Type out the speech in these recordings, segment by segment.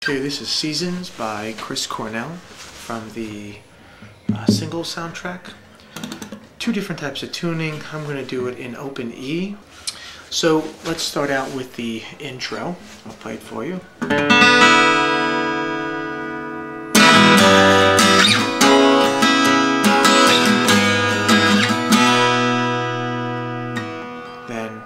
Okay, this is Seasons by Cornell from the single soundtrack. Two different types of tuning. I'm going to do it in open E. So let's start out with the intro. I'll play it for you. Then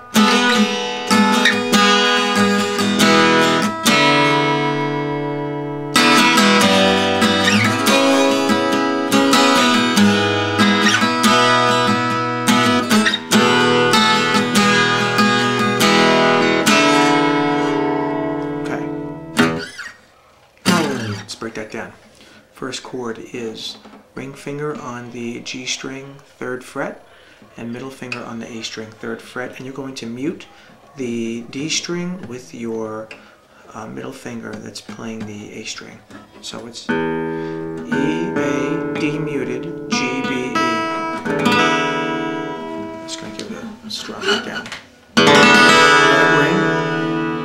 let's break that down. First chord is ring finger on the G string 3rd fret and middle finger on the A string 3rd fret, and you're going to mute the D string with your middle finger that's playing the A string. So it's E, A, D muted, G, B, E. Just going to give it a strong down. Ring,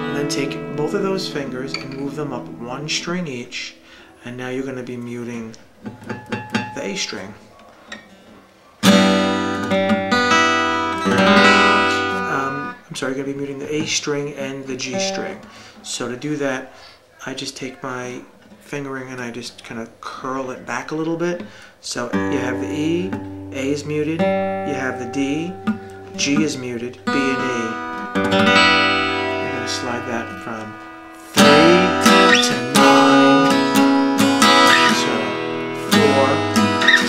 and then take both of those fingers and move them up one string each. And now you're going to be muting the A string. I'm sorry, you're going to be muting the A string and the G string. So to do that, I just take my fingering and I just kind of curl it back a little bit. So you have the E, A is muted, you have the D, G is muted, B and E. You're going to slide that from 3 to 9.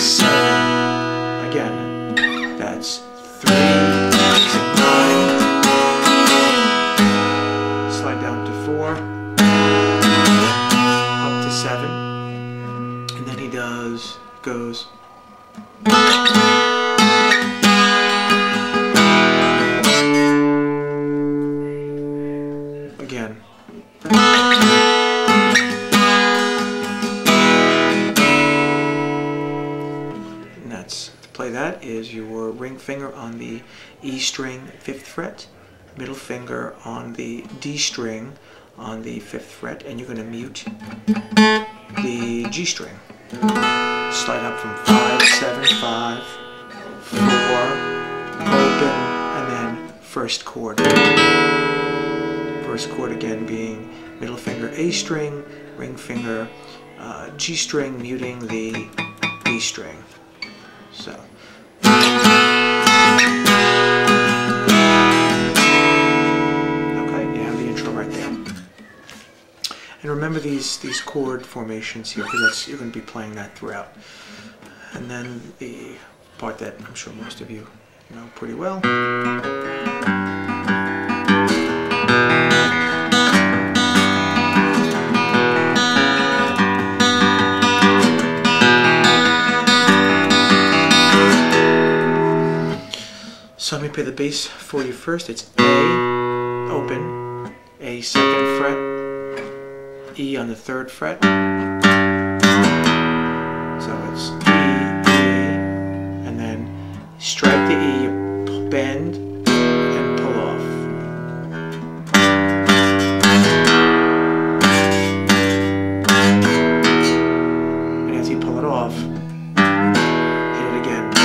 7. Again, that's 3 to 9. Slide down to 4. Up to 7. And then he goes. Again. To play that is your ring finger on the E string 5th fret, middle finger on the D string on the 5th fret, and you're going to mute the G string. Slide up from 5, 7, 5, 4, open, and then first chord. First chord again being middle finger A string, ring finger G string, muting the D string. So okay, you have the intro right there. And remember these chord formations here, because you're going to be playing that throughout. And then the part that I'm sure most of you know pretty well. So let me play the bass for you first. It's A, open, A 2nd fret, E on the 3rd fret. So it's E, and then strike the E, bend, and pull off. And as you pull it off, hit it again, open.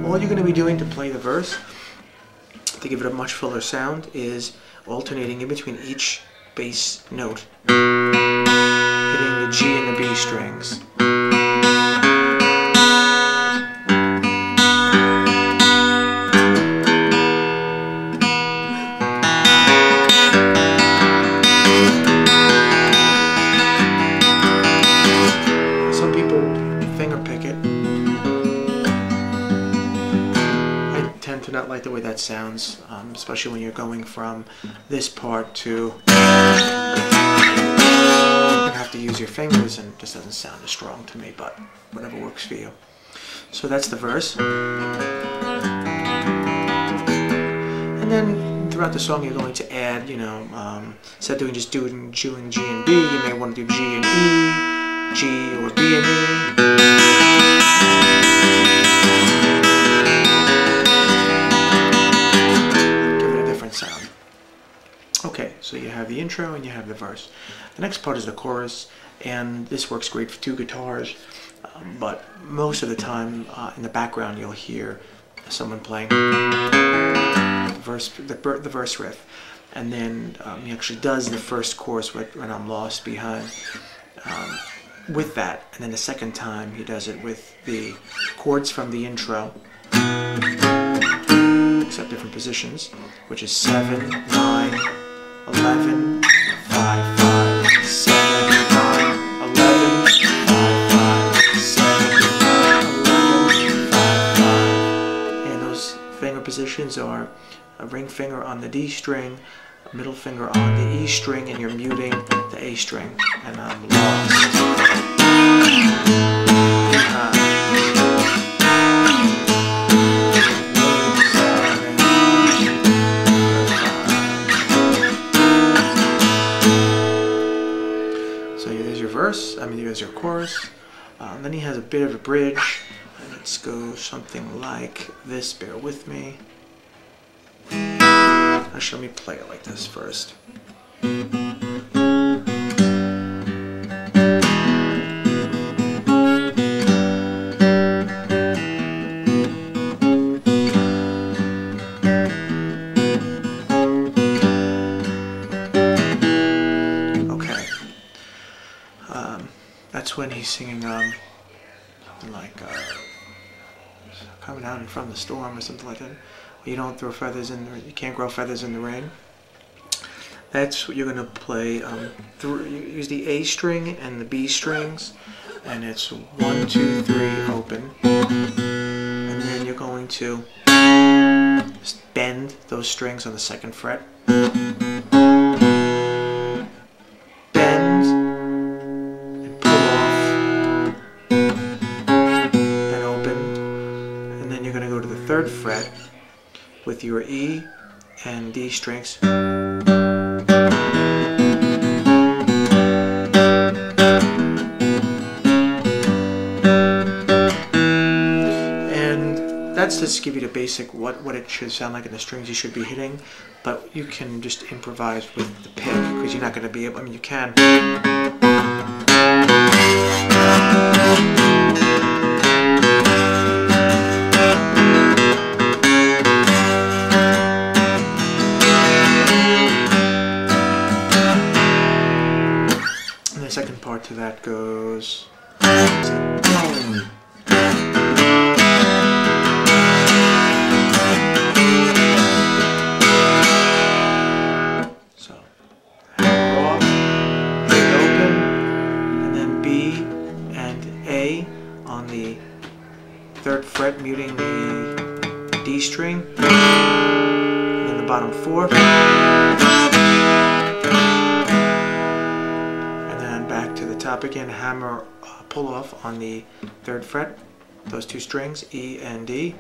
All you're going to be doing to play the verse, to give it a much fuller sound, is alternating in between each bass note, hitting the G and the B strings. Some people finger pick it. Tend to not like the way that sounds, especially when you're going from this part to you have to use your fingers, and it just doesn't sound as strong to me, but whatever works for you. So that's the verse. And then throughout the song you're going to add, instead of just doing G and B, you may want to do G and E, G or B and E. have the intro and you have the verse. The next part is the chorus, and this works great for two guitars, but most of the time in the background you'll hear someone playing the verse riff, and then he actually does the first chorus when I'm lost behind with that, and then the second time he does it with the chords from the intro, except different positions, which is 7, 9, 11, 5, 5, 7, 9, 11, 5, 5, 7, 9, 11, 5, 5. And those finger positions are a ring finger on the D string, a middle finger on the E string, and you're muting the A string. And I'm lost. There's your chorus. Then he has a bit of a bridge. Let's go something like this. Bear with me. Actually, let me play it like this first. That's when he's singing something like coming out in front of the storm or something like that. You don't throw feathers in the, you can't grow feathers in the rain. That's what you're going to play. You use the A string and the B strings, and it's 1, 2, 3 open, and then you're going to just bend those strings on the 2nd fret. Third fret with your E and D strings, and that's just to give you the basic what it should sound like in the strings you should be hitting, but you can just improvise with the pick, because you're not going to be able, I mean you can. Second part to that goes so off, open, and then B and A on the 3rd fret, muting the D string, and then the bottom 4. Top again, hammer pull off on the 3rd fret, those 2 strings, E and D.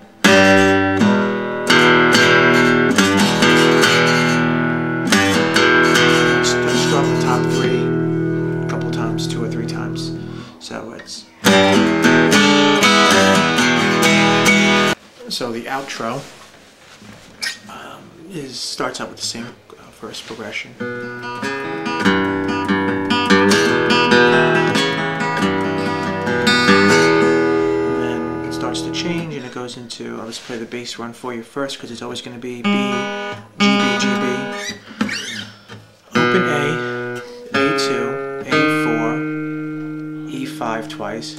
Strum the top 3 a couple times, 2 or 3 times. So it's the outro starts out with the same verse progression. To change, and it goes into, I'll just play the bass run for you first, because it's always going to be B, G, B, G, B, open A, A2, A4, E5 twice,